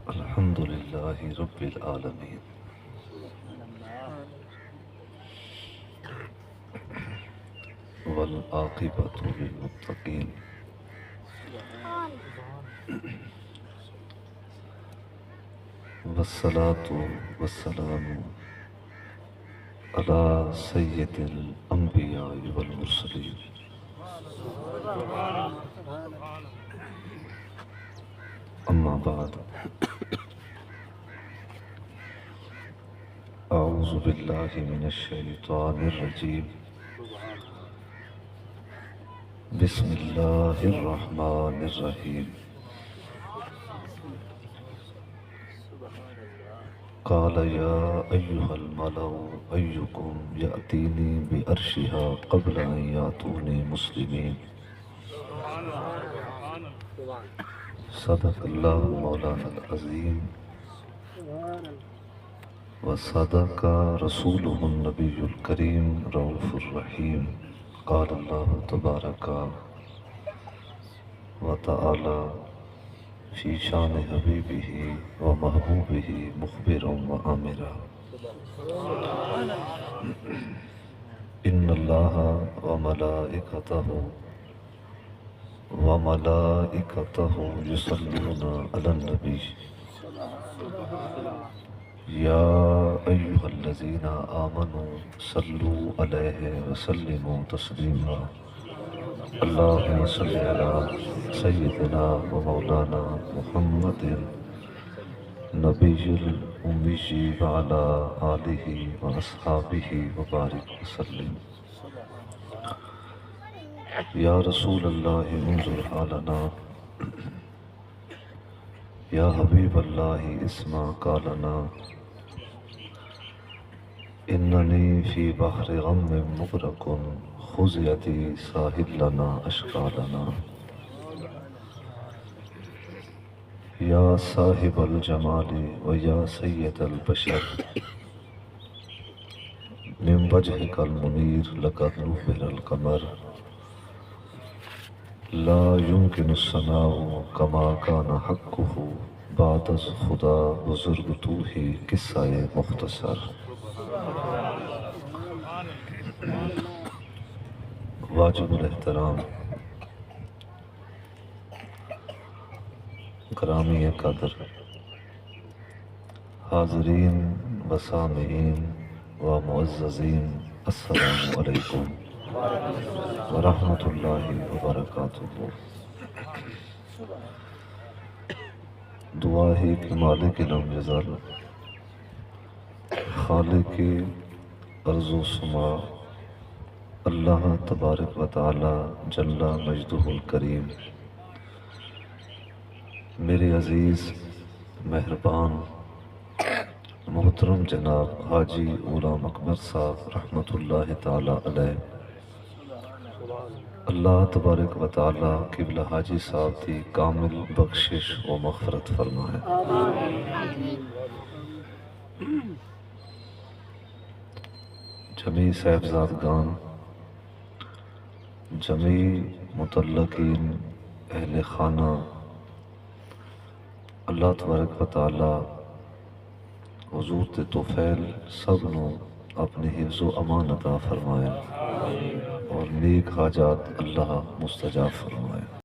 الحمد للہ رب العالمین والعاقبۃ للمتقین والصلاة والسلام علی سید الانبیاء والمرسلین اما بعد اعوذ باللہ من الشیطان الرجیم بسم اللہ الرحمن الرحیم قال یا ایہا الملأ ایکم یأتینی بعرشها قبل ان یاتونی مسلمین صدق اللہ مولانا العظیم وصدق رسولہ النبی الکریم رؤوف الرحیم قال اللہ تبارک وتعالی فی شان حبیبہ ومحبوبہ مخبرا وآمرا ان اللہ وملائکتہ یصلون علی النبی یا ایہا الذین آمنوا صلوا علیہ وسلموا تسلیما اللہم صلی علی سیدنا و مولانا محمد نبی الامی وعلی آلہ واصحابہ وبارک وسلم یا رسول اللہ انظر حالنا یا حبیب اللہ اسمع قالنا اننی فی بحر غم مغرق خذ یدی ساحل لنا اشکالنا یا صاحب الجمال و یا سید البشر من وجهک المنیر لقد نور القمر لا يمكن الثناء كما كان حقه بعد از خدا بزرگ تو ہی قصہ مختصر واجب الاحترام گرامی قدر حاضرین و سامعین و معززین السلام علیکم ورحمۃ اللہ وبرکاتہ دعا ہے کہ مالک لم یزل خالق ارض و سما اللہ تبارک و تعالی جل مجدہ الکریم میرے عزیز مہربان محترم جناب حاجی غلام اکبر صاحب رحمۃ اللہ تعالی علیہ اللہ تبارک و تعالی قبلہ حاجی صاحب کی کامل بخشش و مغفرت فرمائے جمیع صاحبزادگان جمیع متعلقین اہل خانہ اللہ تبارک و تعالی حضور تے توفیل سب نو اپنی حفظ و امان عطا فرمائے اور نیک حاجات اللہ مستجاب فرمائے